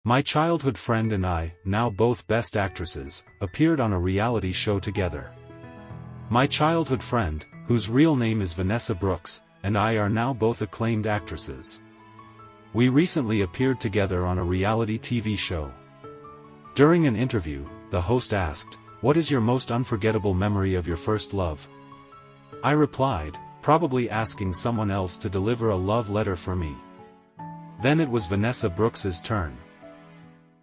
My childhood friend and I, now both best actresses, appeared on a reality show together. My childhood friend, whose real name is Vanessa Brooks, and I are now both acclaimed actresses. We recently appeared together on a reality TV show. During an interview, the host asked, "What is your most unforgettable memory of your first love?" I replied, "Probably asking someone else to deliver a love letter for me." Then it was Vanessa Brooks's turn.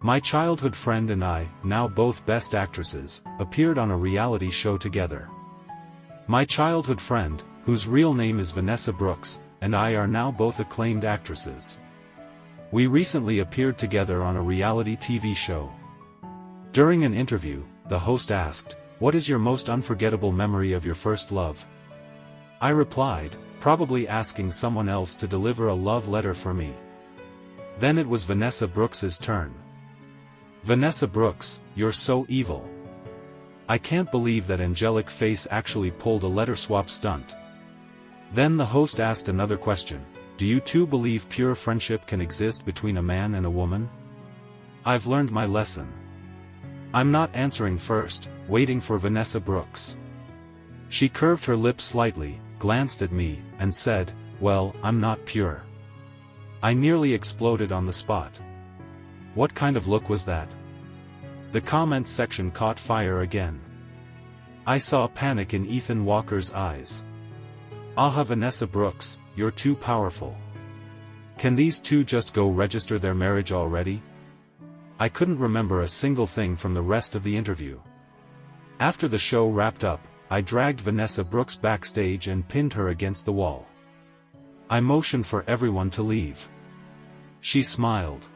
My childhood friend and I, now both best actresses, appeared on a reality show together. My childhood friend, whose real name is Vanessa Brooks, and I are now both acclaimed actresses. We recently appeared together on a reality TV show. During an interview, the host asked, "What is your most unforgettable memory of your first love?" I replied, "Probably asking someone else to deliver a love letter for me." Then it was Vanessa Brooks's turn. "Vanessa Brooks, you're so evil. I can't believe that angelic face actually pulled a letter swap stunt." Then the host asked another question, "Do you two believe pure friendship can exist between a man and a woman?" I've learned my lesson. I'm not answering first, waiting for Vanessa Brooks. She curved her lips slightly, glanced at me, and said, "Well, I'm not pure." I nearly exploded on the spot. What kind of look was that? The comments section caught fire again. I saw panic in Ethan Walker's eyes. "Aha, Vanessa Brooks, you're too powerful. Can these two just go register their marriage already?" I couldn't remember a single thing from the rest of the interview. After the show wrapped up, I dragged Vanessa Brooks backstage and pinned her against the wall. I motioned for everyone to leave. She smiled.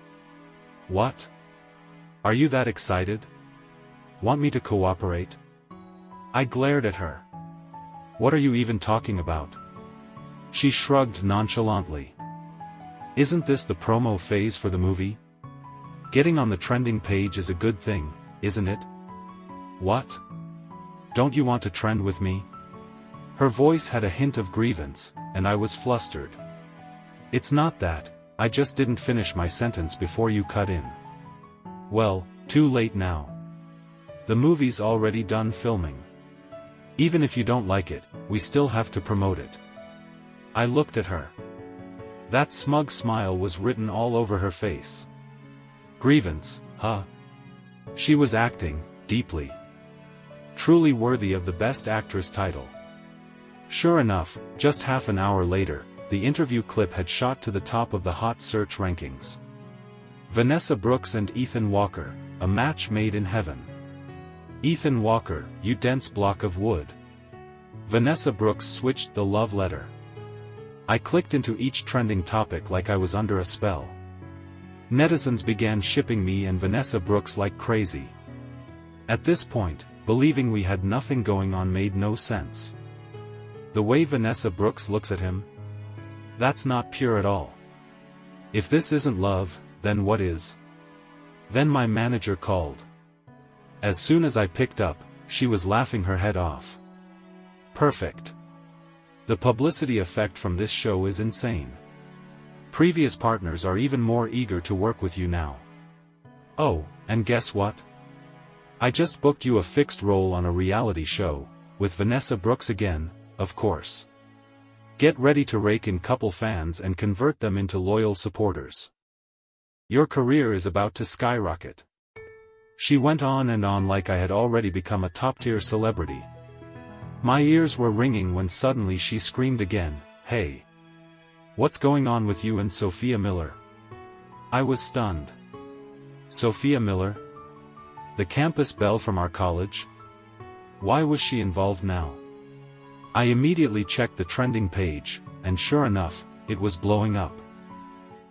"What? Are you that excited? Want me to cooperate?" I glared at her. "What are you even talking about?" She shrugged nonchalantly. "Isn't this the promo phase for the movie? Getting on the trending page is a good thing, isn't it?" "What? Don't you want to trend with me?" Her voice had a hint of grievance, and I was flustered. "It's not that, I just didn't finish my sentence before you cut in." "Well, too late now. The movie's already done filming. Even if you don't like it, we still have to promote it." I looked at her. That smug smile was written all over her face. Grievance, huh? She was acting, deeply. Truly worthy of the Best Actress title. Sure enough, just half an hour later, the interview clip had shot to the top of the hot search rankings. Vanessa Brooks and Ethan Walker, a match made in heaven. Ethan Walker, you dense block of wood. Vanessa Brooks switched the love letter. I clicked into each trending topic like I was under a spell. Netizens began shipping me and Vanessa Brooks like crazy. At this point, believing we had nothing going on made no sense. The way Vanessa Brooks looks at him? That's not pure at all. If this isn't love, then what is? Then my manager called. As soon as I picked up, she was laughing her head off. Perfect. The publicity effect from this show is insane. Previous partners are even more eager to work with you now. Oh, and guess what? I just booked you a fixed role on a reality show, with Vanessa Brooks again, of course. Get ready to rake in couple fans and convert them into loyal supporters. Your career is about to skyrocket. She went on and on like I had already become a top-tier celebrity. My ears were ringing when suddenly she screamed again, "Hey! What's going on with you and Sophia Miller?" I was stunned. Sophia Miller? The campus belle from our college? Why was she involved now? I immediately checked the trending page, and sure enough, it was blowing up.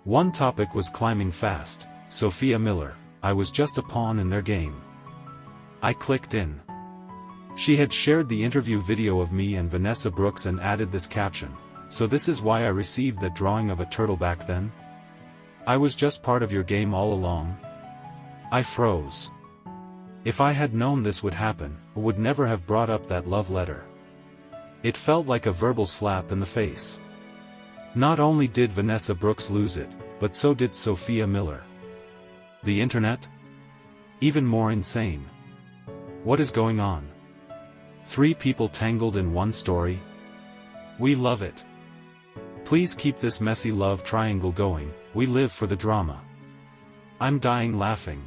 One topic was climbing fast, Sophia Miller, I was just a pawn in their game. I clicked in. She had shared the interview video of me and Vanessa Brooks and added this caption, "So this is why I received that drawing of a turtle back then? I was just part of your game all along." I froze. If I had known this would happen, I would never have brought up that love letter. It felt like a verbal slap in the face. Not only did Vanessa Brooks lose it, but so did Sophia Miller. The internet? Even more insane. What is going on? 3 people tangled in one story? We love it. Please keep this messy love triangle going, we live for the drama. I'm dying laughing.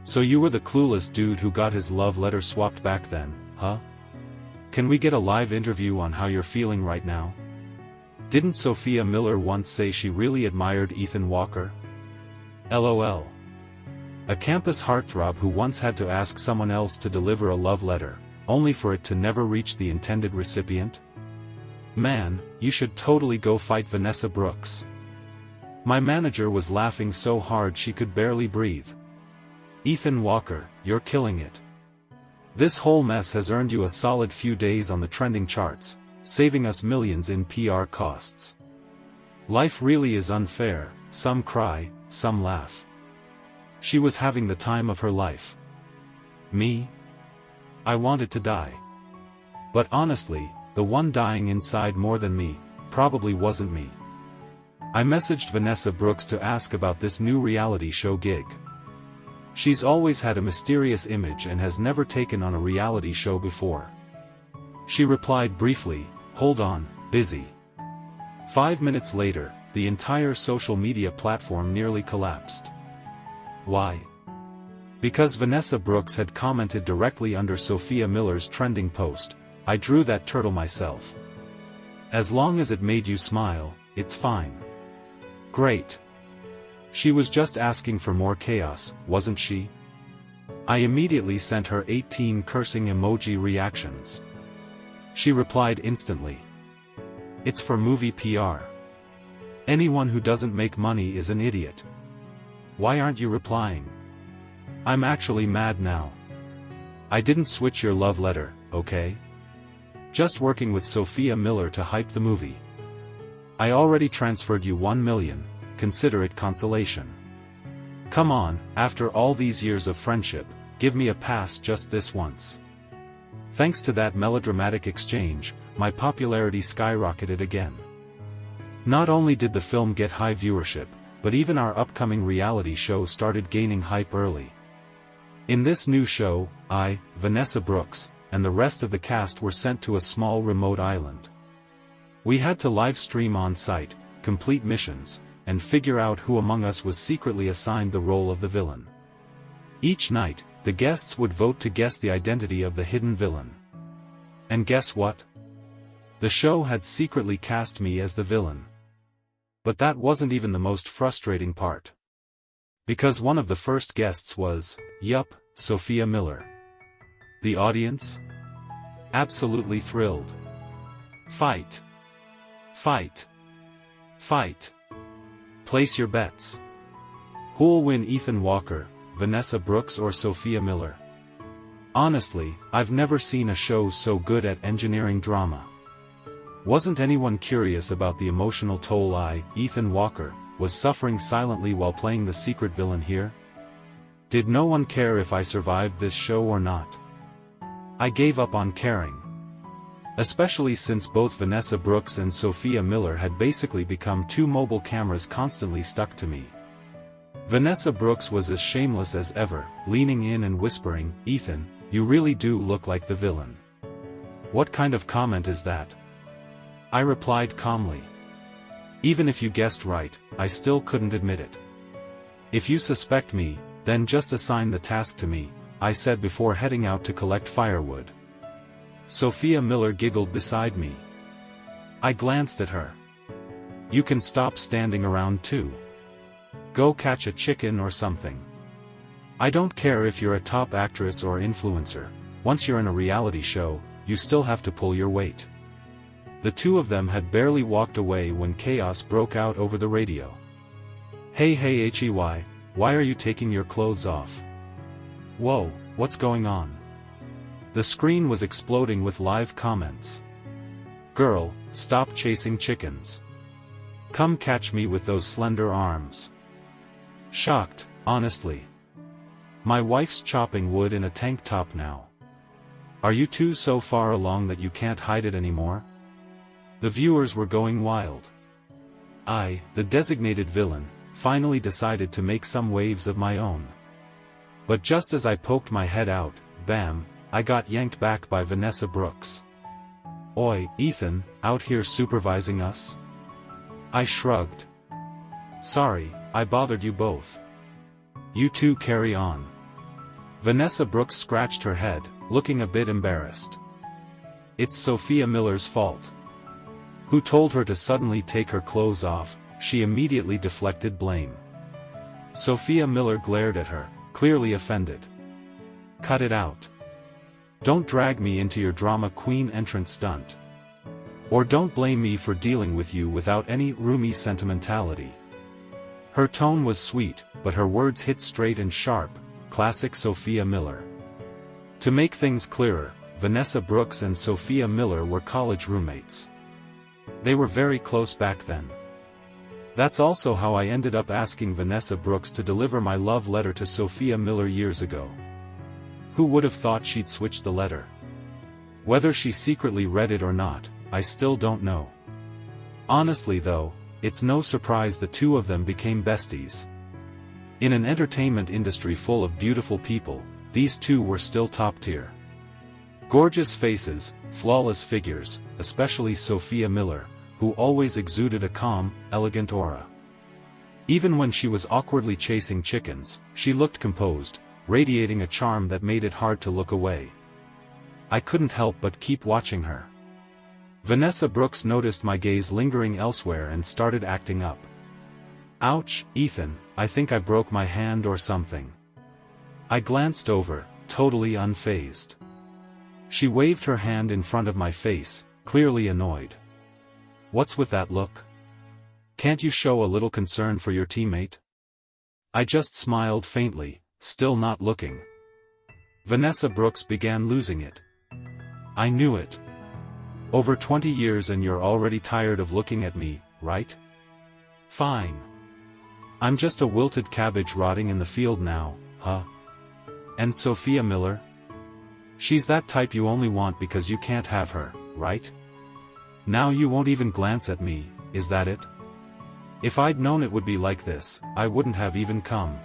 So you were the clueless dude who got his love letter swapped back then, huh? Can we get a live interview on how you're feeling right now? Didn't Sophia Miller once say she really admired Ethan Walker? LOL. A campus heartthrob who once had to ask someone else to deliver a love letter, only for it to never reach the intended recipient? Man, you should totally go fight Vanessa Brooks. My manager was laughing so hard she could barely breathe. Ethan Walker, you're killing it. This whole mess has earned you a solid few days on the trending charts, saving us millions in PR costs. Life really is unfair, some cry, some laugh. She was having the time of her life. Me? I wanted to die. But honestly, the one dying inside more than me, probably wasn't me. I messaged Vanessa Brooks to ask about this new reality show gig. She's always had a mysterious image and has never taken on a reality show before. She replied briefly, "Hold on, busy." 5 minutes later, the entire social media platform nearly collapsed. Why? Because Vanessa Brooks had commented directly under Sophia Miller's trending post, "I drew that turtle myself. As long as it made you smile, it's fine." Great. She was just asking for more chaos, wasn't she? I immediately sent her 18 cursing emoji reactions. She replied instantly. It's for movie PR. Anyone who doesn't make money is an idiot. Why aren't you replying? I'm actually mad now. I didn't switch your love letter, okay? Just working with Sophia Miller to hype the movie. I already transferred you 1 million, consider it consolation. Come on, after all these years of friendship, give me a pass just this once. Thanks to that melodramatic exchange, my popularity skyrocketed again. Not only did the film get high viewership, but even our upcoming reality show started gaining hype early. In this new show, I, Vanessa Brooks, and the rest of the cast were sent to a small remote island. We had to live stream on site, complete missions, and figure out who among us was secretly assigned the role of the villain. Each night, the guests would vote to guess the identity of the hidden villain. And guess what? The show had secretly cast me as the villain. But that wasn't even the most frustrating part. Because one of the first guests was, Sophia Miller. The audience? Absolutely thrilled. Fight. Fight. Fight. Place your bets. Who'll win, Ethan Walker, Vanessa Brooks or Sophia Miller? Honestly, I've never seen a show so good at engineering drama. Wasn't anyone curious about the emotional toll Ethan Walker, was suffering silently while playing the secret villain here? Did no one care if I survived this show or not? I gave up on caring. Especially since both Vanessa Brooks and Sophia Miller had basically become 2 mobile cameras constantly stuck to me. Vanessa Brooks was as shameless as ever, leaning in and whispering, "Ethan, you really do look like the villain." What kind of comment is that? I replied calmly. Even if you guessed right, I still couldn't admit it. If you suspect me, then just assign the task to me, I said before heading out to collect firewood. Sophia Miller giggled beside me. I glanced at her. You can stop standing around too. Go catch a chicken or something. I don't care if you're a top actress or influencer, once you're in a reality show, you still have to pull your weight. The two of them had barely walked away when chaos broke out over the radio. Hey Hey, why are you taking your clothes off? Whoa, what's going on? The screen was exploding with live comments. Girl, stop chasing chickens. Come catch me with those slender arms. Shocked, honestly. My wife's chopping wood in a tank top now. Are you two so far along that you can't hide it anymore? The viewers were going wild. I, the designated villain, finally decided to make some waves of my own. But just as I poked my head out, bam, I got yanked back by Vanessa Brooks. "Oi, Ethan, out here supervising us?" I shrugged. "Sorry, I bothered you both. You two carry on." Vanessa Brooks scratched her head, looking a bit embarrassed. "It's Sophia Miller's fault. Who told her to suddenly take her clothes off?" She immediately deflected blame. Sophia Miller glared at her, clearly offended. "Cut it out. Don't drag me into your drama queen entrance stunt. Or don't blame me for dealing with you without any roomy sentimentality." Her tone was sweet, but her words hit straight and sharp, classic Sophia Miller. To make things clearer, Vanessa Brooks and Sophia Miller were college roommates. They were very close back then. That's also how I ended up asking Vanessa Brooks to deliver my love letter to Sophia Miller years ago. Who would have thought she'd switch the letter? Whether she secretly read it or not, I still don't know. Honestly though, it's no surprise the two of them became besties. In an entertainment industry full of beautiful people, these two were still top tier. Gorgeous faces, flawless figures, especially Sophia Miller, who always exuded a calm, elegant aura. Even when she was awkwardly chasing chickens, she looked composed, radiating a charm that made it hard to look away. I couldn't help but keep watching her. Vanessa Brooks noticed my gaze lingering elsewhere and started acting up. "Ouch, Ethan, I think I broke my hand or something." I glanced over, totally unfazed. She waved her hand in front of my face, clearly annoyed. "What's with that look? Can't you show a little concern for your teammate?" I just smiled faintly, still not looking. Vanessa Brooks began losing it. "I knew it. Over 20 years and you're already tired of looking at me, right? Fine. I'm just a wilted cabbage rotting in the field now, huh? And Sophia Miller? She's that type you only want because you can't have her, right? Now you won't even glance at me, is that it? If I'd known it would be like this, I wouldn't have even come."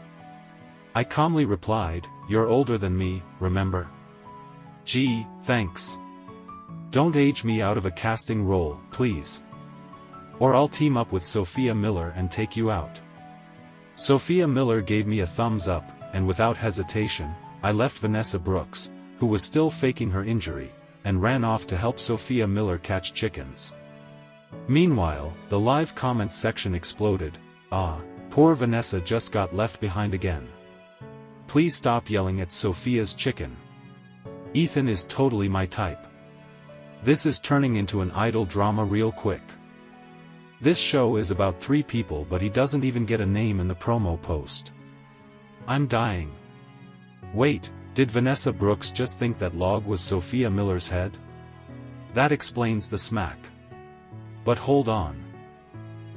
I calmly replied, "You're older than me, remember? Gee, thanks. Don't age me out of a casting role, please. Or I'll team up with Sophia Miller and take you out." Sophia Miller gave me a thumbs up, and without hesitation, I left Vanessa Brooks, who was still faking her injury, and ran off to help Sophia Miller catch chickens. Meanwhile, the live comments section exploded. "Ah, poor Vanessa just got left behind again. Please stop yelling at Sophia's chicken. Ethan is totally my type. This is turning into an idol drama real quick. This show is about 3 people but he doesn't even get a name in the promo post. I'm dying. Wait, did Vanessa Brooks just think that log was Sophia Miller's head? That explains the smack. But hold on.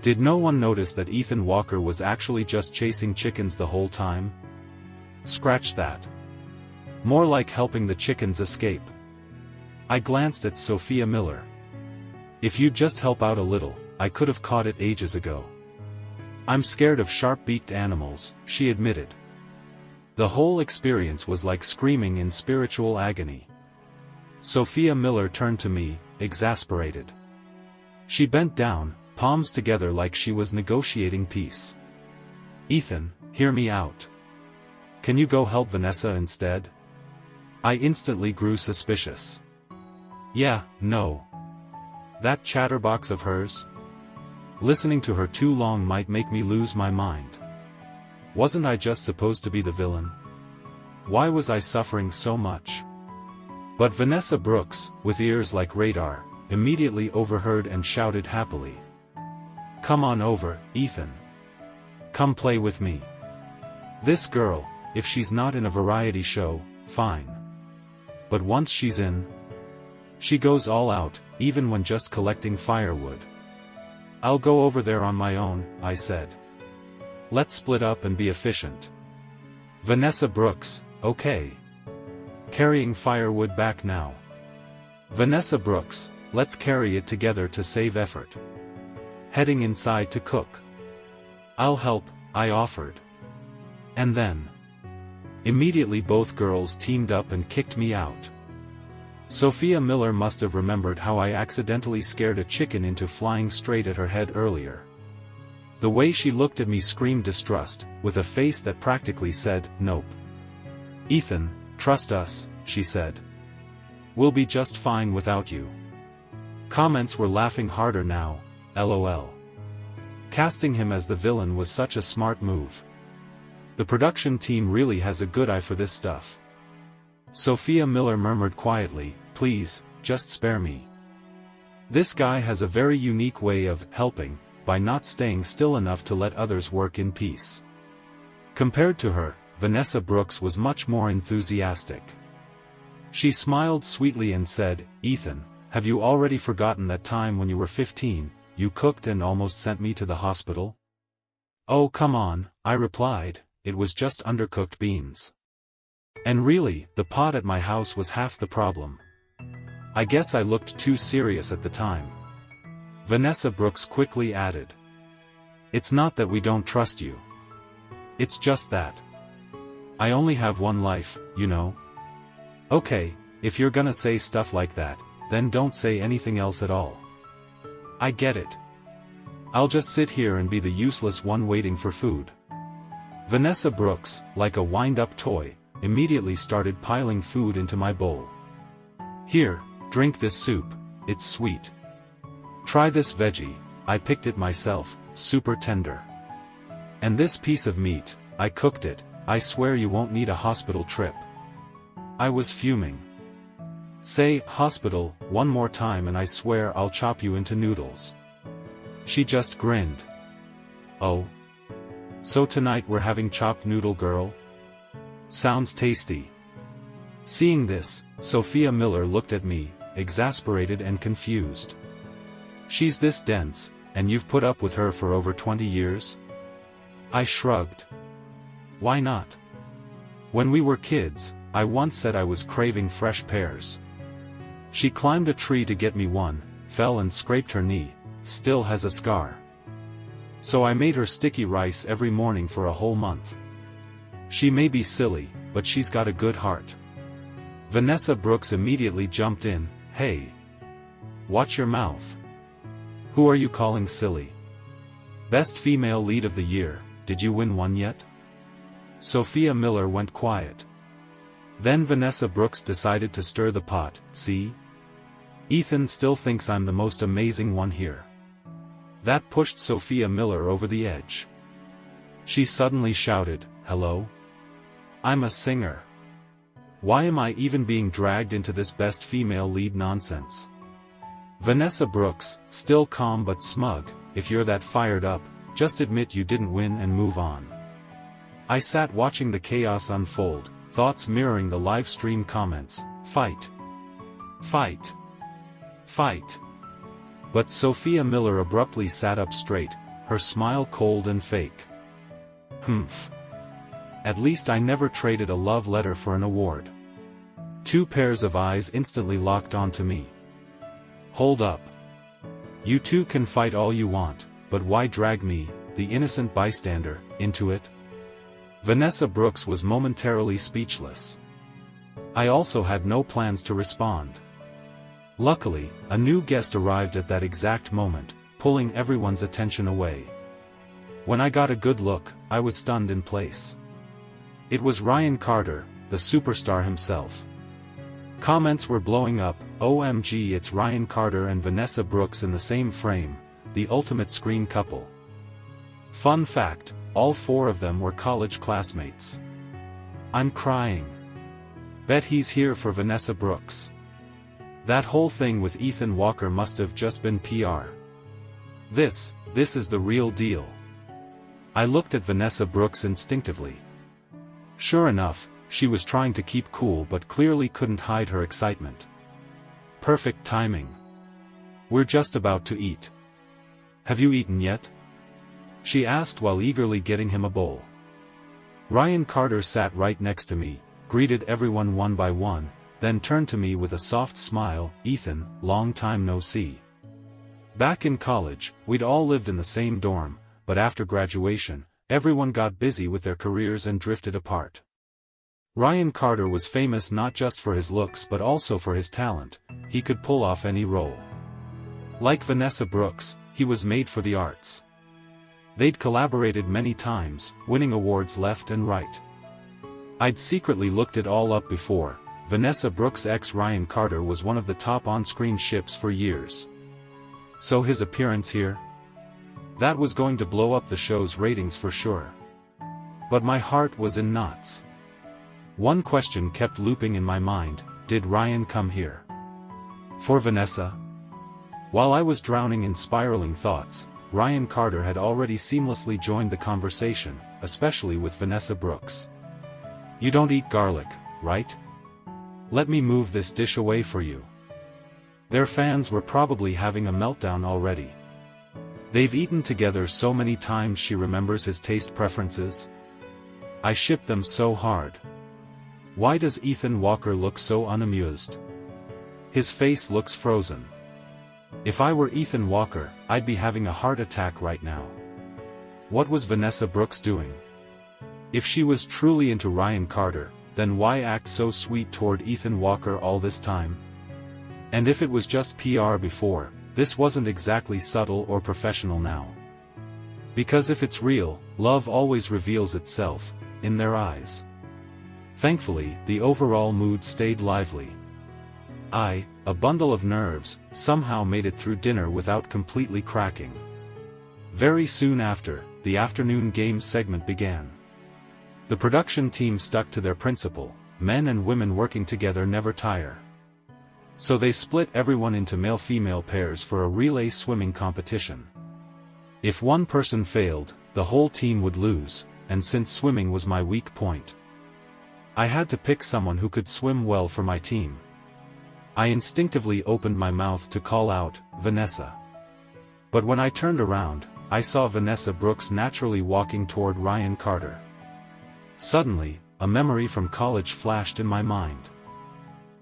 Did no one notice that Ethan Walker was actually just chasing chickens the whole time? Scratch that. More like helping the chickens escape." I glanced at Sophia Miller. "If you'd just help out a little, I could have caught it ages ago." "I'm scared of sharp-beaked animals," she admitted. The whole experience was like screaming in spiritual agony. Sophia Miller turned to me, exasperated. She bent down, palms together like she was negotiating peace. "Ethan, hear me out. Can you go help Vanessa instead?" I instantly grew suspicious. "Yeah, no. That chatterbox of hers? Listening to her too long might make me lose my mind. Wasn't I just supposed to be the villain? Why was I suffering so much?" But Vanessa Brooks, with ears like radar, immediately overheard and shouted happily. "Come on over, Ethan. Come play with me. This girl, if she's not in a variety show, fine. But once she's in, she goes all out, even when just collecting firewood." "I'll go over there on my own," I said. "Let's split up and be efficient." Vanessa Brooks, okay. Carrying firewood back now. Vanessa Brooks, let's carry it together to save effort. Heading inside to cook. I'll help, I offered. And then, immediately both girls teamed up and kicked me out. Sophia Miller must have remembered how I accidentally scared a chicken into flying straight at her head earlier. The way she looked at me screamed distrust, with a face that practically said, "Nope. Ethan, trust us," she said. "We'll be just fine without you." Comments were laughing harder now, lol. Casting him as the villain was such a smart move. The production team really has a good eye for this stuff. Sophia Miller murmured quietly, "Please, just spare me. This guy has a very unique way of helping, by not staying still enough to let others work in peace." Compared to her, Vanessa Brooks was much more enthusiastic. She smiled sweetly and said, "Ethan, have you already forgotten that time when you were 15, you cooked and almost sent me to the hospital?" "Oh come on," I replied, "it was just undercooked beans. And really, the pot at my house was half the problem. I guess I looked too serious at the time." Vanessa Brooks quickly added, "It's not that we don't trust you. It's just that I only have one life, you know." "Okay, if you're gonna say stuff like that, then don't say anything else at all. I get it. I'll just sit here and be the useless one waiting for food." Vanessa Brooks, like a wind-up toy, immediately started piling food into my bowl. "Here, drink this soup, it's sweet. Try this veggie, I picked it myself, super tender. And this piece of meat, I cooked it, I swear you won't need a hospital trip." I was fuming. "Say, hospital, one more time and I swear I'll chop you into noodles." She just grinned. "Oh? So tonight we're having chopped noodle, girl? Sounds tasty." Seeing this, Sophia Miller looked at me, exasperated and confused. "She's this dense, and you've put up with her for over 20 years? I shrugged. "Why not? When we were kids, I once said I was craving fresh pears. She climbed a tree to get me one, fell and scraped her knee, still has a scar. So I made her sticky rice every morning for a whole month. She may be silly, but she's got a good heart." Vanessa Brooks immediately jumped in, "Hey! Watch your mouth. Who are you calling silly? Best female lead of the year, did you win one yet?" Sophia Miller went quiet. Then Vanessa Brooks decided to stir the pot. "See? Ethan still thinks I'm the most amazing one here." That pushed Sophia Miller over the edge. She suddenly shouted, "Hello? I'm a singer. Why am I even being dragged into this best female lead nonsense?" Vanessa Brooks, still calm but smug, "If you're that fired up, just admit you didn't win and move on." I sat watching the chaos unfold, thoughts mirroring the live stream comments, "Fight! Fight! Fight!" But Sophia Miller abruptly sat up straight, her smile cold and fake. "Humph. At least I never traded a love letter for an award." Two pairs of eyes instantly locked onto me. "Hold up. You two can fight all you want, but why drag me, the innocent bystander, into it?" Vanessa Brooks was momentarily speechless. I also had no plans to respond. Luckily, a new guest arrived at that exact moment, pulling everyone's attention away. When I got a good look, I was stunned in place. It was Ryan Carter, the superstar himself. Comments were blowing up, "OMG, it's Ryan Carter and Vanessa Brooks in the same frame, the ultimate screen couple." Fun fact, all four of them were college classmates. I'm crying. Bet he's here for Vanessa Brooks. That whole thing with Ethan Walker must have just been PR. This is the real deal. I looked at Vanessa Brooks instinctively. Sure enough, she was trying to keep cool but clearly couldn't hide her excitement. Perfect timing. "We're just about to eat. Have you eaten yet?" she asked while eagerly getting him a bowl. Ryan Carter sat right next to me, greeted everyone one by one, then turned to me with a soft smile, "Ethan, long time no see. Back in college, we'd all lived in the same dorm, but after graduation, everyone got busy with their careers and drifted apart. Ryan Carter was famous not just for his looks but also for his talent. He could pull off any role. Like Vanessa Brooks, he was made for the arts. They'd collaborated many times, winning awards left and right. I'd secretly looked it all up before. Vanessa Brooks' ex Ryan Carter was one of the top on-screen ships for years. So his appearance here? That was going to blow up the show's ratings for sure. But my heart was in knots. One question kept looping in my mind: did Ryan come here for Vanessa? While I was drowning in spiraling thoughts, Ryan Carter had already seamlessly joined the conversation, especially with Vanessa Brooks. "You don't eat garlic, right? Let me move this dish away for you." Their fans were probably having a meltdown already. They've eaten together so many times she remembers his taste preferences. I ship them so hard. Why does Ethan Walker look so unamused? His face looks frozen. If I were Ethan Walker, I'd be having a heart attack right now. What was Vanessa Brooks doing? If she was truly into Ryan Carter, then why act so sweet toward Ethan Walker all this time? And if it was just PR before, this wasn't exactly subtle or professional now. Because if it's real, love always reveals itself in their eyes. Thankfully, the overall mood stayed lively. I, a bundle of nerves, somehow made it through dinner without completely cracking. Very soon after, the afternoon games segment began. The production team stuck to their principle: men and women working together never tire. So they split everyone into male-female pairs for a relay swimming competition. If one person failed, the whole team would lose, and since swimming was my weak point, I had to pick someone who could swim well for my team. I instinctively opened my mouth to call out, "Vanessa." But when I turned around, I saw Vanessa Brooks naturally walking toward Ryan Carter. Suddenly, a memory from college flashed in my mind.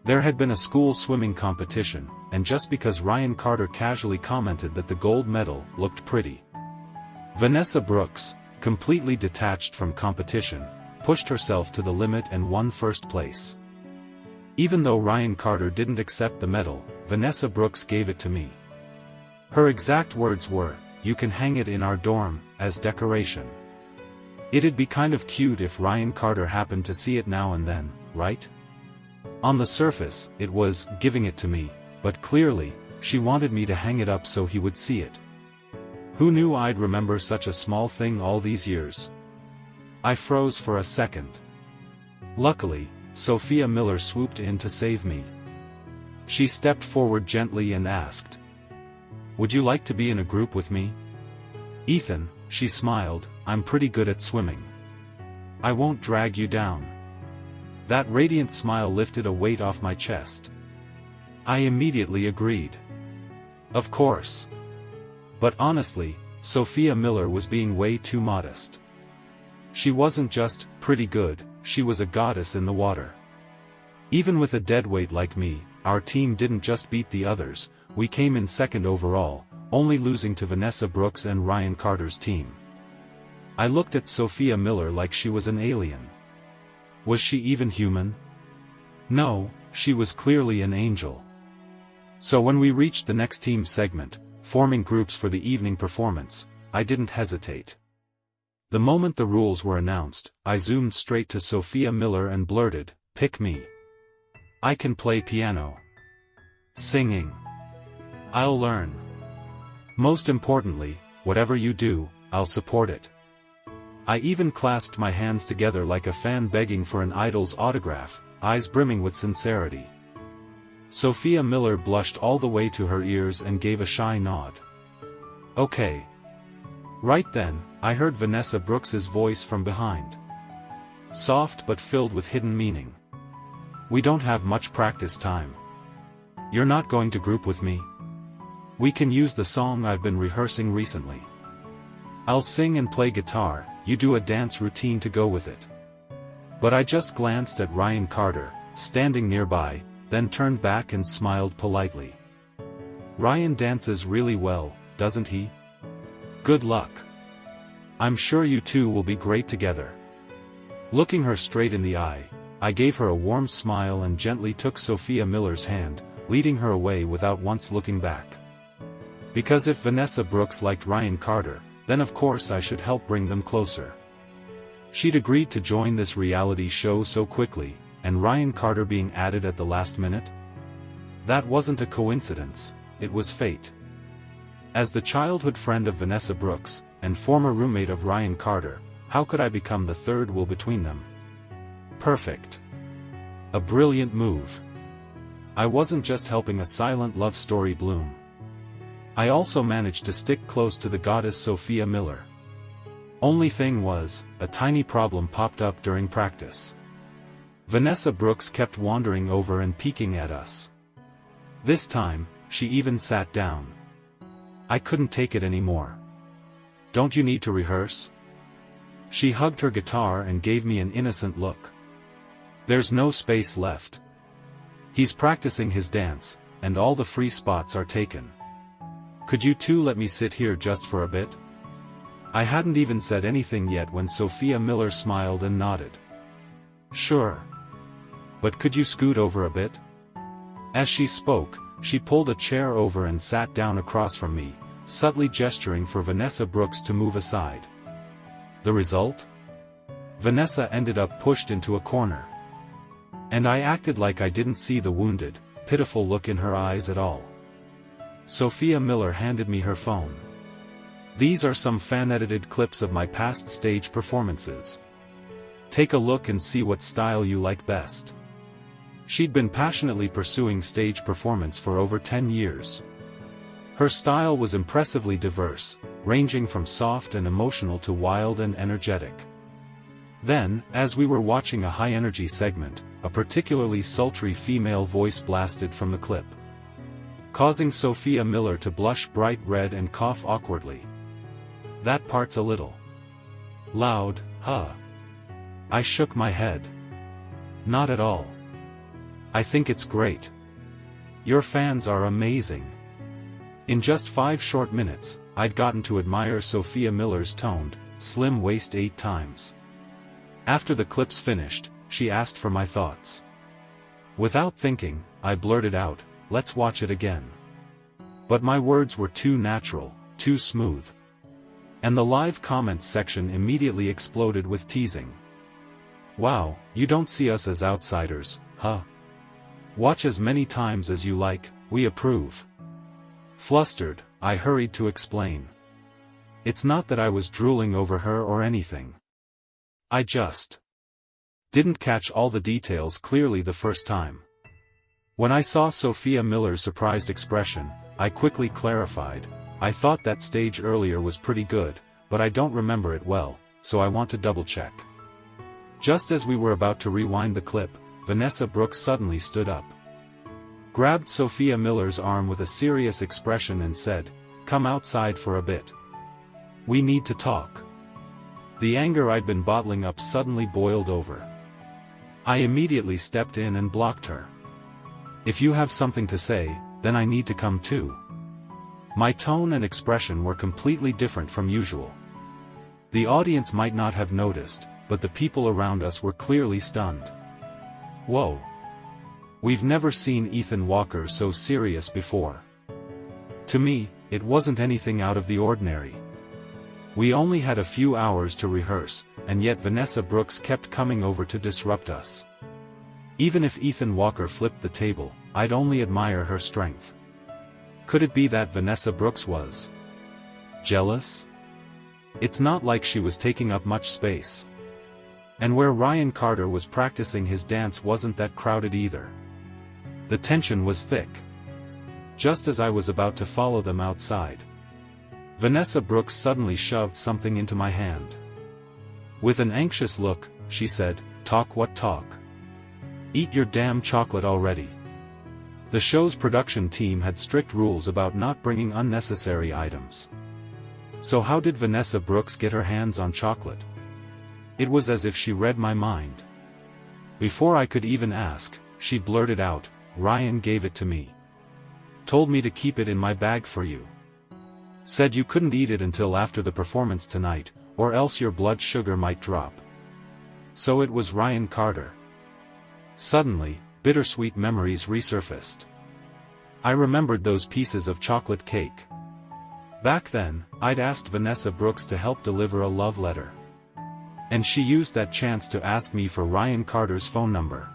There had been a school swimming competition, and just because Ryan Carter casually commented that the gold medal looked pretty, Vanessa Brooks, completely detached from competition, pushed herself to the limit and won first place. Even though Ryan Carter didn't accept the medal, Vanessa Brooks gave it to me. Her exact words were, "You can hang it in our dorm, as decoration." It'd be kind of cute if Ryan Carter happened to see it now and then, right? On the surface, it was giving it to me, but clearly, she wanted me to hang it up so he would see it. Who knew I'd remember such a small thing all these years? I froze for a second. Luckily, Sophia Miller swooped in to save me. She stepped forward gently and asked, "Would you like to be in a group with me?" "Ethan," she smiled, "I'm pretty good at swimming. I won't drag you down." That radiant smile lifted a weight off my chest. I immediately agreed. Of course. But honestly, Sophia Miller was being way too modest. She wasn't just pretty good, she was a goddess in the water. Even with a deadweight like me, our team didn't just beat the others, we came in second overall, only losing to Vanessa Brooks and Ryan Carter's team. I looked at Sophia Miller like she was an alien. Was she even human? No, she was clearly an angel. So when we reached the next team segment, forming groups for the evening performance, I didn't hesitate. The moment the rules were announced, I zoomed straight to Sophia Miller and blurted, "Pick me. I can play piano. Singing. I'll learn. Most importantly, whatever you do, I'll support it." I even clasped my hands together like a fan begging for an idol's autograph, eyes brimming with sincerity. Sophia Miller blushed all the way to her ears and gave a shy nod. "Okay." Right then, I heard Vanessa Brooks's voice from behind. Soft but filled with hidden meaning. "We don't have much practice time. You're not going to group with me? We can use the song I've been rehearsing recently. I'll sing and play guitar, you do a dance routine to go with it." But I just glanced at Ryan Carter, standing nearby, then turned back and smiled politely. "Ryan dances really well, doesn't he? Good luck." I'm sure you two will be great together." Looking her straight in the eye, I gave her a warm smile and gently took Sophia Miller's hand, leading her away without once looking back. Because if Vanessa Brooks liked Ryan Carter, then of course I should help bring them closer. She'd agreed to join this reality show so quickly, and Ryan Carter being added at the last minute? That wasn't a coincidence, it was fate. As the childhood friend of Vanessa Brooks, and former roommate of Ryan Carter, how could I become the third wheel between them? Perfect. A brilliant move. I wasn't just helping a silent love story bloom. I also managed to stick close to the goddess Sophia Miller. Only thing was, a tiny problem popped up during practice. Vanessa Brooks kept wandering over and peeking at us. This time, she even sat down. I couldn't take it anymore. "Don't you need to rehearse?" She hugged her guitar and gave me an innocent look. "There's no space left. He's practicing his dance, and all the free spots are taken. Could you two let me sit here just for a bit?" I hadn't even said anything yet when Sophia Miller smiled and nodded. "Sure. But could you scoot over a bit?" As she spoke, she pulled a chair over and sat down across from me, subtly gesturing for Vanessa Brooks to move aside. The result? Vanessa ended up pushed into a corner. And I acted like I didn't see the wounded, pitiful look in her eyes at all. Sophia Miller handed me her phone. "These are some fan-edited clips of my past stage performances. Take a look and see what style you like best." She'd been passionately pursuing stage performance for over 10 years. Her style was impressively diverse, ranging from soft and emotional to wild and energetic. Then, as we were watching a high-energy segment, a particularly sultry female voice blasted from the clip, causing Sophia Miller to blush bright red and cough awkwardly. "That part's a little loud, huh?" I shook my head. "Not at all. I think it's great. Your fans are amazing." In just 5 short minutes, I'd gotten to admire Sophia Miller's toned, slim waist 8 times. After the clips finished, she asked for my thoughts. Without thinking, I blurted out, "Let's watch it again." But my words were too natural, too smooth. And the live comments section immediately exploded with teasing. "Wow, you don't see us as outsiders, huh? Watch as many times as you like, we approve." Flustered, I hurried to explain. It's not that I was drooling over her or anything. I just didn't catch all the details clearly the first time. When I saw Sophia Miller's surprised expression, I quickly clarified, "I thought that stage earlier was pretty good, but I don't remember it well, so I want to double-check." Just as we were about to rewind the clip, Vanessa Brooks suddenly stood up, grabbed Sophia Miller's arm with a serious expression and said, "Come outside for a bit. We need to talk." The anger I'd been bottling up suddenly boiled over. I immediately stepped in and blocked her. "If you have something to say, then I need to come too." My tone and expression were completely different from usual. The audience might not have noticed, but the people around us were clearly stunned. Whoa! We've never seen Ethan Walker so serious before. To me, it wasn't anything out of the ordinary. We only had a few hours to rehearse, and yet Vanessa Brooks kept coming over to disrupt us. Even if Ethan Walker flipped the table, I'd only admire her strength. Could it be that Vanessa Brooks was jealous? It's not like she was taking up much space. And where Ryan Carter was practicing his dance wasn't that crowded either. The tension was thick. Just as I was about to follow them outside, Vanessa Brooks suddenly shoved something into my hand. With an anxious look, she said, "Talk what talk? Eat your damn chocolate already." The show's production team had strict rules about not bringing unnecessary items. So how did Vanessa Brooks get her hands on chocolate? It was as if she read my mind. Before I could even ask, she blurted out, "Ryan gave it to me. Told me to keep it in my bag for you. Said you couldn't eat it until after the performance tonight, or else your blood sugar might drop. So it was Ryan Carter. Suddenly, bittersweet memories resurfaced. I remembered those pieces of chocolate cake. Back then, I'd asked Vanessa Brooks to help deliver a love letter. And she used that chance to ask me for Ryan Carter's phone number.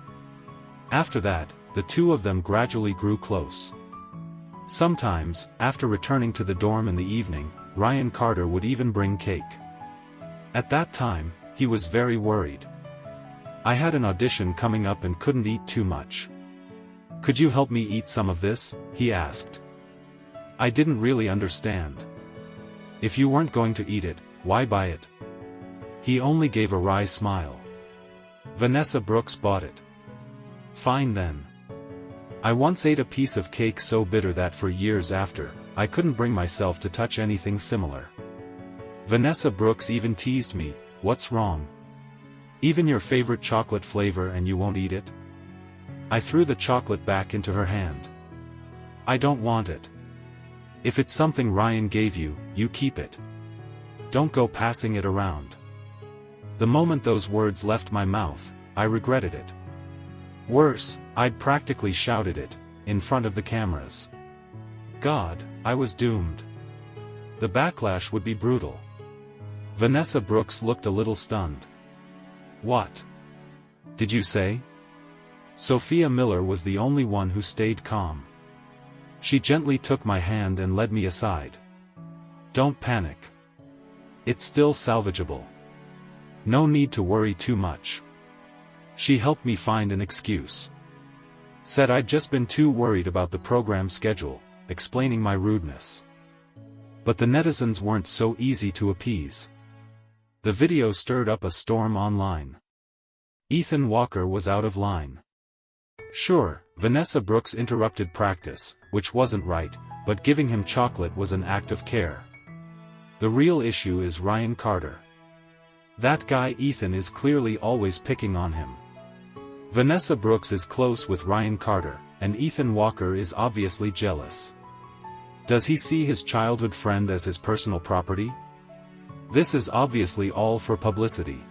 After that, the two of them gradually grew close. Sometimes, after returning to the dorm in the evening, Ryan Carter would even bring cake. At that time, he was very worried. I had an audition coming up and couldn't eat too much. "Could you help me eat some of this?" he asked. I didn't really understand. "If you weren't going to eat it, why buy it?" He only gave a wry smile. "Vanessa Brooks bought it." "Fine then." I once ate a piece of cake so bitter that for years after, I couldn't bring myself to touch anything similar. Vanessa Brooks even teased me, "What's wrong? Even your favorite chocolate flavor and you won't eat it?" I threw the chocolate back into her hand. "I don't want it. If it's something Ryan gave you, you keep it. Don't go passing it around." The moment those words left my mouth, I regretted it. Worse, I'd practically shouted it, in front of the cameras. God, I was doomed. The backlash would be brutal. Vanessa Brooks looked a little stunned. "What did you say?" Sophia Miller was the only one who stayed calm. She gently took my hand and led me aside. "Don't panic. It's still salvageable. No need to worry too much." She helped me find an excuse. Said I'd just been too worried about the program schedule, explaining my rudeness. But the netizens weren't so easy to appease. The video stirred up a storm online. Ethan Walker was out of line. Sure, Vanessa Brooks interrupted practice, which wasn't right, but giving him chocolate was an act of care. The real issue is Ryan Carter. That guy Ethan is clearly always picking on him. Vanessa Brooks is close with Ryan Carter, and Ethan Walker is obviously jealous. Does he see his childhood friend as his personal property? This is obviously all for publicity.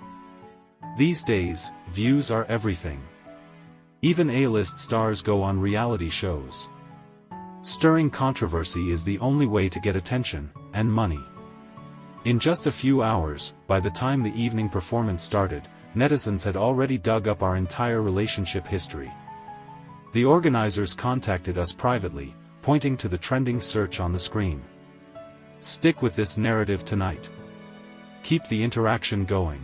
These days, views are everything. Even A-list stars go on reality shows. Stirring controversy is the only way to get attention, and money. In just a few hours, by the time the evening performance started, netizens had already dug up our entire relationship history. The organizers contacted us privately, pointing to the trending search on the screen. "Stick with this narrative tonight. Keep the interaction going."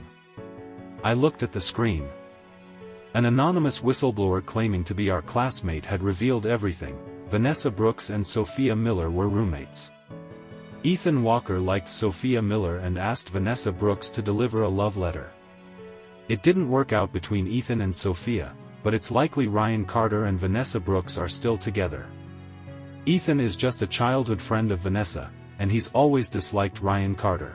I looked at the screen. An anonymous whistleblower claiming to be our classmate had revealed everything. Vanessa Brooks and Sophia Miller were roommates. Ethan Walker liked Sophia Miller and asked Vanessa Brooks to deliver a love letter. It didn't work out between Ethan and Sophia, but it's likely Ryan Carter and Vanessa Brooks are still together. Ethan is just a childhood friend of Vanessa, and he's always disliked Ryan Carter.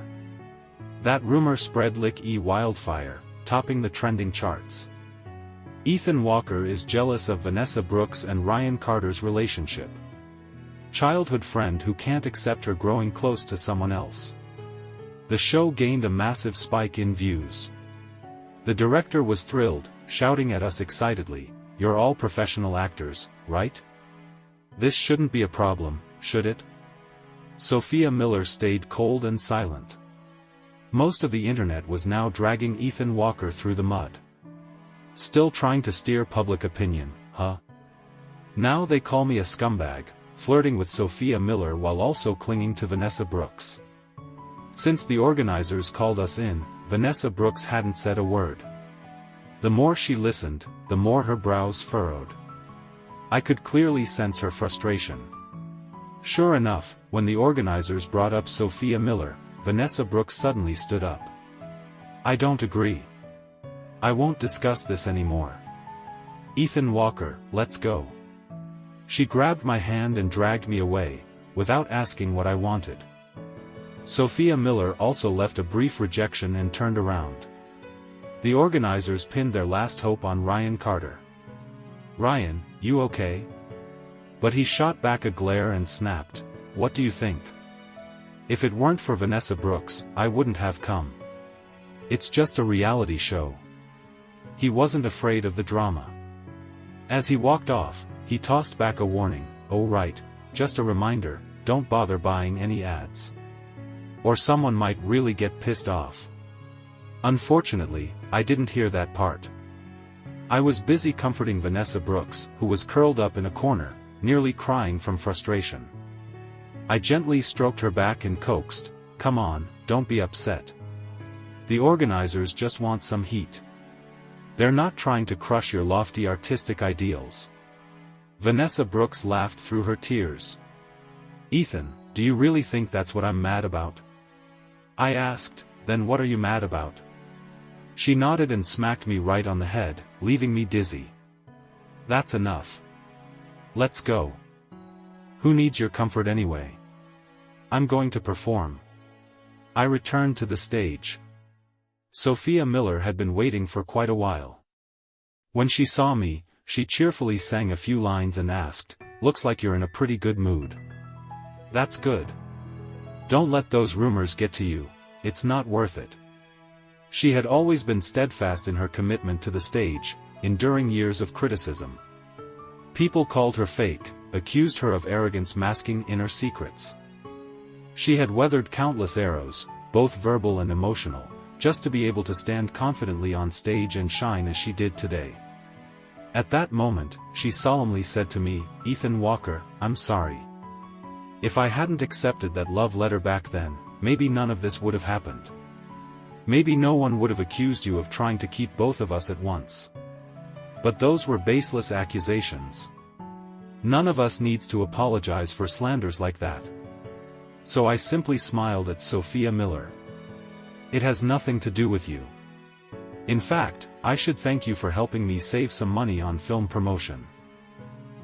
That rumor spread like wildfire, topping the trending charts. Ethan Walker is jealous of Vanessa Brooks and Ryan Carter's relationship. Childhood friend who can't accept her growing close to someone else. The show gained a massive spike in views. The director was thrilled, shouting at us excitedly, "You're all professional actors, right? This shouldn't be a problem, should it?" Sophia Miller stayed cold and silent. Most of the internet was now dragging Ethan Walker through the mud. Still trying to steer public opinion, huh? Now they call me a scumbag, flirting with Sophia Miller while also clinging to Vanessa Brooks. Since the organizers called us in, Vanessa Brooks hadn't said a word. The more she listened, the more her brows furrowed. I could clearly sense her frustration. Sure enough, when the organizers brought up Sophia Miller, Vanessa Brooks suddenly stood up. "I don't agree. I won't discuss this anymore. Ethan Walker, let's go." She grabbed my hand and dragged me away, without asking what I wanted. Sophia Miller also left a brief rejection and turned around. The organizers pinned their last hope on Ryan Carter. "Ryan, you okay?" But he shot back a glare and snapped, "What do you think? If it weren't for Vanessa Brooks, I wouldn't have come." It's just a reality show." He wasn't afraid of the drama. As he walked off, he tossed back a warning, "Oh right, just a reminder, don't bother buying any ads. Or someone might really get pissed off." Unfortunately, I didn't hear that part. I was busy comforting Vanessa Brooks, who was curled up in a corner, nearly crying from frustration. I gently stroked her back and coaxed, "Come on, don't be upset. The organizers just want some heat. They're not trying to crush your lofty artistic ideals." Vanessa Brooks laughed through her tears. "Ethan, do you really think that's what I'm mad about?" I asked. "Then what are you mad about?" She nodded and smacked me right on the head, leaving me dizzy. "That's enough. Let's go. Who needs your comfort anyway? I'm going to perform." I returned to the stage. Sophia Miller had been waiting for quite a while. When she saw me, she cheerfully sang a few lines and asked, "Looks like you're in a pretty good mood." "That's good. Don't let those rumors get to you, it's not worth it." She had always been steadfast in her commitment to the stage, enduring years of criticism. People called her fake, accused her of arrogance masking inner secrets. She had weathered countless arrows, both verbal and emotional, just to be able to stand confidently on stage and shine as she did today. At that moment, she solemnly said to me, "Ethan Walker, I'm sorry. If I hadn't accepted that love letter back then, maybe none of this would have happened. Maybe no one would have accused you of trying to keep both of us at once. But those were baseless accusations. None of us needs to apologize for slanders like that." So I simply smiled at Sophia Miller. "It has nothing to do with you. In fact, I should thank you for helping me save some money on film promotion."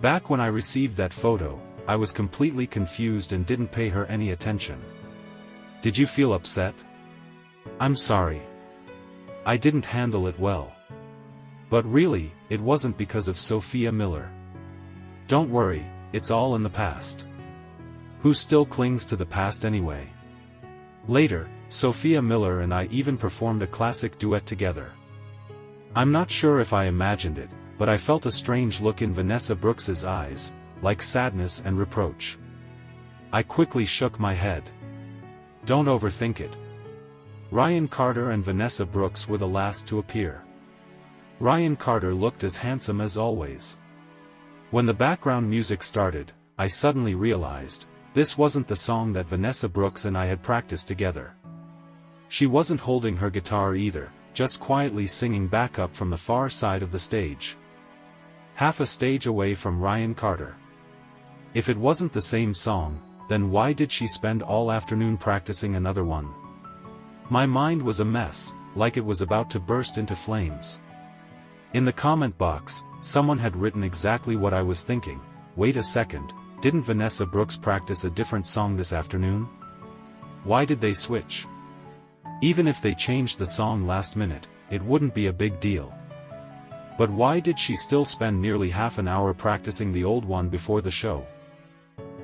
Back when I received that photo, I was completely confused and didn't pay her any attention. "Did you feel upset?" "I'm sorry. I didn't handle it well. But really, it wasn't because of Sophia Miller. Don't worry, it's all in the past. Who still clings to the past anyway?" Later, Sophia Miller and I even performed a classic duet together. I'm not sure if I imagined it, but I felt a strange look in Vanessa Brooks's eyes, like sadness and reproach. I quickly shook my head. "Don't overthink it." Ryan Carter and Vanessa Brooks were the last to appear. Ryan Carter looked as handsome as always. When the background music started, I suddenly realized, this wasn't the song that Vanessa Brooks and I had practiced together. She wasn't holding her guitar either, just quietly singing back up from the far side of the stage. Half a stage away from Ryan Carter. If it wasn't the same song, then why did she spend all afternoon practicing another one? My mind was a mess, like it was about to burst into flames. In the comment box, someone had written exactly what I was thinking. "Wait a second, didn't Vanessa Brooks practice a different song this afternoon? Why did they switch? Even if they changed the song last minute, it wouldn't be a big deal. But why did she still spend nearly half an hour practicing the old one before the show?"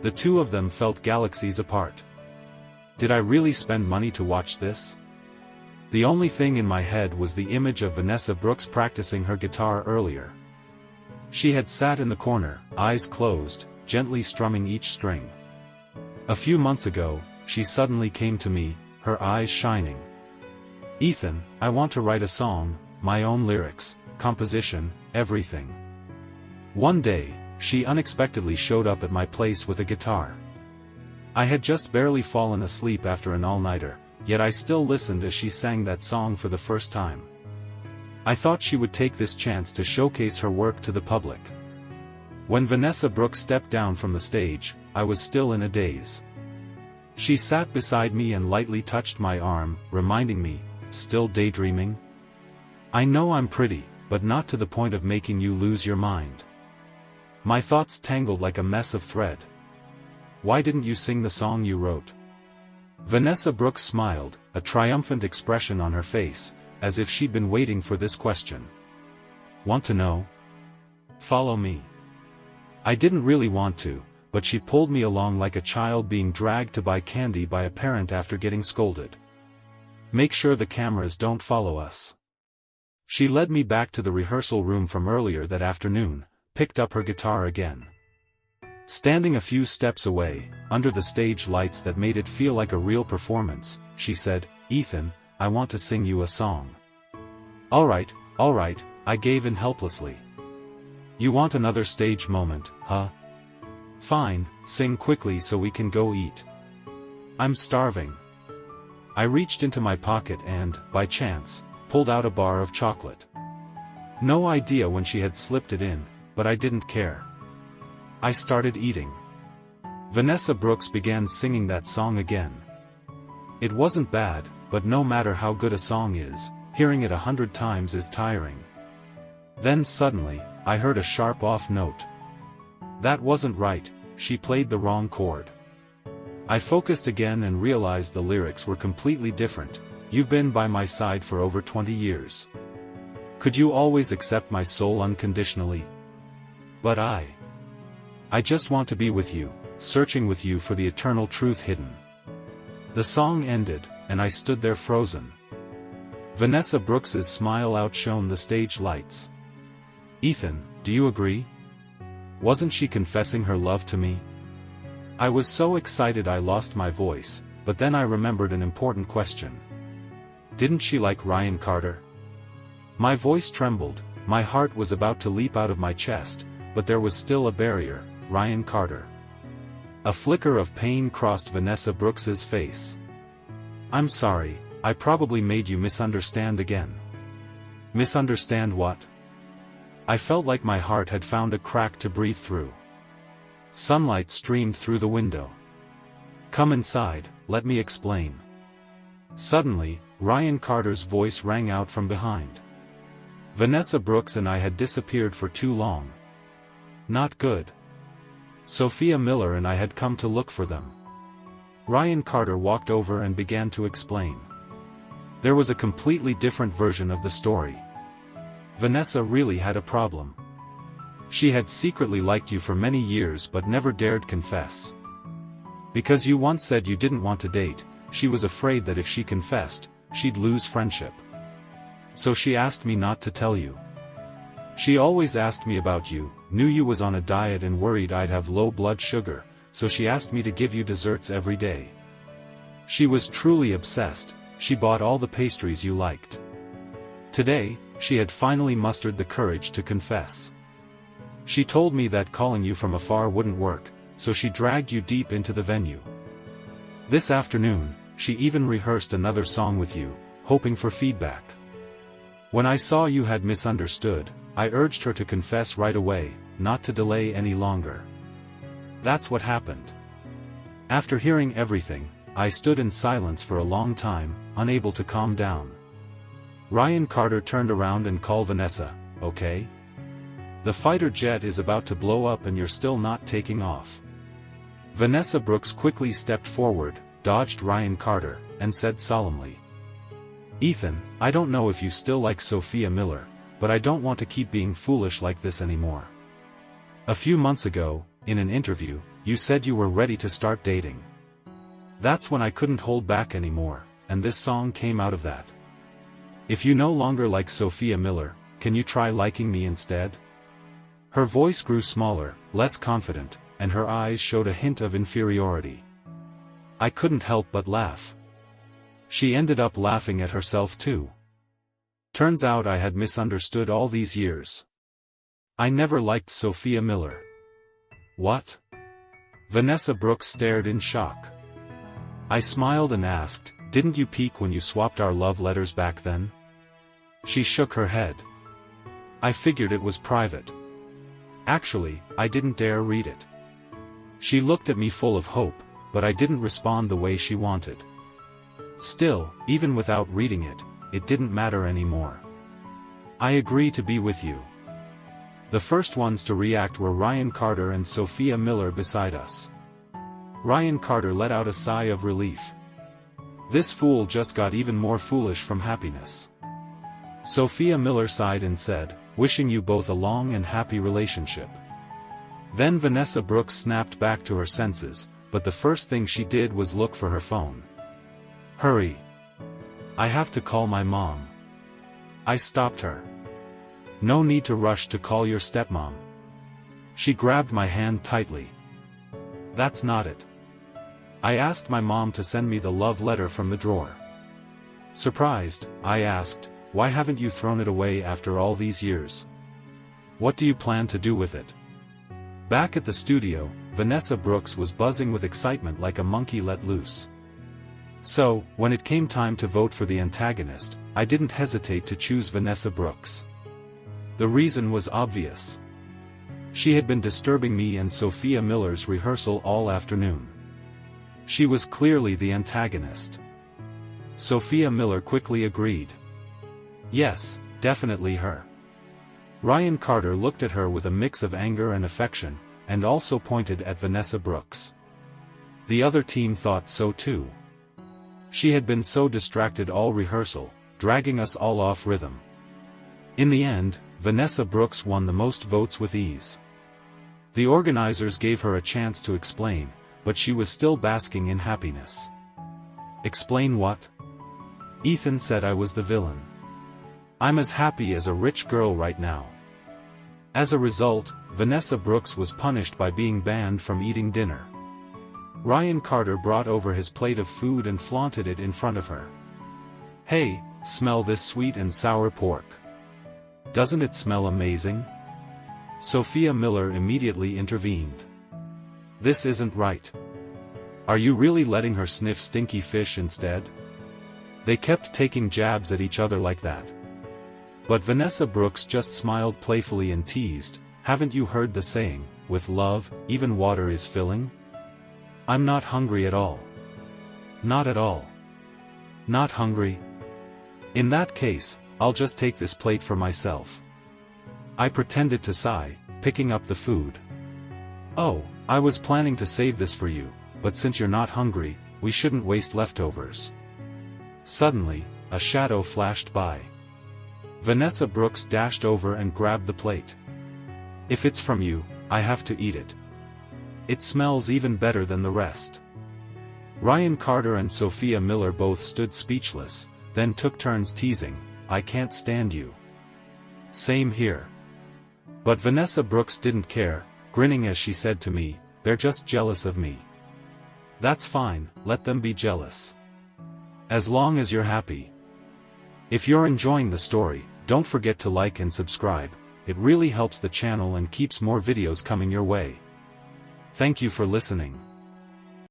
The two of them felt galaxies apart. Did I really spend money to watch this? The only thing in my head was the image of Vanessa Brooks practicing her guitar earlier. She had sat in the corner, eyes closed, gently strumming each string. A few months ago, she suddenly came to me, her eyes shining. "Ethan, I want to write a song, my own lyrics, composition, everything." One day, she unexpectedly showed up at my place with a guitar. I had just barely fallen asleep after an all-nighter, yet I still listened as she sang that song for the first time. I thought she would take this chance to showcase her work to the public. When Vanessa Brooks stepped down from the stage, I was still in a daze. She sat beside me and lightly touched my arm, reminding me, "Still daydreaming? I know I'm pretty, but not to the point of making you lose your mind." My thoughts tangled like a mess of thread. "Why didn't you sing the song you wrote?" Vanessa Brooks smiled, a triumphant expression on her face, as if she'd been waiting for this question. "Want to know? Follow me." I didn't really want to, but she pulled me along like a child being dragged to buy candy by a parent after getting scolded. Make sure the cameras don't follow us. She led me back to the rehearsal room from earlier that afternoon, picked up her guitar again. Standing a few steps away, under the stage lights that made it feel like a real performance, she said, "Ethan, I want to sing you a song." All right, I gave in helplessly. You want another stage moment, huh? Fine, sing quickly so we can go eat. I'm starving. I reached into my pocket and, by chance, pulled out a bar of chocolate. No idea when she had slipped it in, but I didn't care. I started eating. Vanessa Brooks began singing that song again. It wasn't bad, but no matter how good a song is, hearing it 100 times is tiring. Then suddenly, I heard a sharp off note. That wasn't right, she played the wrong chord. I focused again and realized the lyrics were completely different. You've been by my side for over 20 years. Could you always accept my soul unconditionally? But I just want to be with you, searching with you for the eternal truth hidden. The song ended, and I stood there frozen. Vanessa Brooks's smile outshone the stage lights. Ethan, do you agree? Wasn't she confessing her love to me? I was so excited I lost my voice, but then I remembered an important question. Didn't she like Ryan Carter? My voice trembled, my heart was about to leap out of my chest, but there was still a barrier. Ryan Carter. A flicker of pain crossed Vanessa Brooks's face. I'm sorry, I probably made you misunderstand again. Misunderstand what? I felt like my heart had found a crack to breathe through. Sunlight streamed through the window. Come inside, let me explain. Suddenly, Ryan Carter's voice rang out from behind. Vanessa Brooks and I had disappeared for too long. Not good. Sophia Miller and I had come to look for them. Ryan Carter walked over and began to explain. There was a completely different version of the story. Vanessa really had a problem. She had secretly liked you for many years but never dared confess. Because you once said you didn't want to date, she was afraid that if she confessed, she'd lose friendship. So she asked me not to tell you. She always asked me about you, knew you was on a diet and worried I'd have low blood sugar, so she asked me to give you desserts every day. She was truly obsessed, she bought all the pastries you liked. Today, she had finally mustered the courage to confess. She told me that calling you from afar wouldn't work, so she dragged you deep into the venue. This afternoon, she even rehearsed another song with you, hoping for feedback. When I saw you had misunderstood, I urged her to confess right away, not to delay any longer. That's what happened. After hearing everything, I stood in silence for a long time, unable to calm down. Ryan Carter turned around and called Vanessa, okay? The fighter jet is about to blow up and you're still not taking off. Vanessa Brooks quickly stepped forward, dodged Ryan Carter, and said solemnly, Ethan, I don't know if you still like Sophia Miller, but I don't want to keep being foolish like this anymore. A few months ago, in an interview, you said you were ready to start dating. That's when I couldn't hold back anymore, and this song came out of that. If you no longer like Sophia Miller, can you try liking me instead? Her voice grew smaller, less confident, and her eyes showed a hint of inferiority. I couldn't help but laugh. She ended up laughing at herself too. Turns out I had misunderstood all these years. I never liked Sophia Miller. What? Vanessa Brooks stared in shock. I smiled and asked, didn't you peek when you swapped our love letters back then? She shook her head. I figured it was private. Actually, I didn't dare read it. She looked at me full of hope, but I didn't respond the way she wanted. Still, even without reading it, it didn't matter anymore. I agree to be with you. The first ones to react were Ryan Carter and Sophia Miller beside us. Ryan Carter let out a sigh of relief. This fool just got even more foolish from happiness. Sophia Miller sighed and said, wishing you both a long and happy relationship. Then Vanessa Brooks snapped back to her senses, but the first thing she did was look for her phone. Hurry! I have to call my mom. I stopped her. No need to rush to call your stepmom. She grabbed my hand tightly. That's not it. I asked my mom to send me the love letter from the drawer. Surprised, I asked, why haven't you thrown it away after all these years? What do you plan to do with it? Back at the studio, Vanessa Brooks was buzzing with excitement like a monkey let loose. So, when it came time to vote for the antagonist, I didn't hesitate to choose Vanessa Brooks. The reason was obvious. She had been disturbing me and Sophia Miller's rehearsal all afternoon. She was clearly the antagonist. Sophia Miller quickly agreed. Yes, definitely her. Ryan Carter looked at her with a mix of anger and affection, and also pointed at Vanessa Brooks. The other team thought so too. She had been so distracted all rehearsal, dragging us all off rhythm. In the end, Vanessa Brooks won the most votes with ease. The organizers gave her a chance to explain, but she was still basking in happiness. Explain what? Ethan said I was the villain. I'm as happy as a rich girl right now. As a result, Vanessa Brooks was punished by being banned from eating dinner. Ryan Carter brought over his plate of food and flaunted it in front of her. Hey, smell this sweet and sour pork. Doesn't it smell amazing? Sophia Miller immediately intervened. This isn't right. Are you really letting her sniff stinky fish instead? They kept taking jabs at each other like that. But Vanessa Brooks just smiled playfully and teased, haven't you heard the saying, with love, even water is filling? I'm not hungry at all. Not at all. Not hungry? In that case, I'll just take this plate for myself. I pretended to sigh, picking up the food. Oh, I was planning to save this for you, but since you're not hungry, we shouldn't waste leftovers. Suddenly, a shadow flashed by. Vanessa Brooks dashed over and grabbed the plate. If it's from you, I have to eat it. It smells even better than the rest. Ryan Carter and Sophia Miller both stood speechless, then took turns teasing, I can't stand you. Same here. But Vanessa Brooks didn't care, grinning as she said to me, they're just jealous of me. That's fine, let them be jealous. As long as you're happy. If you're enjoying the story, don't forget to like and subscribe, it really helps the channel and keeps more videos coming your way. Thank you for listening.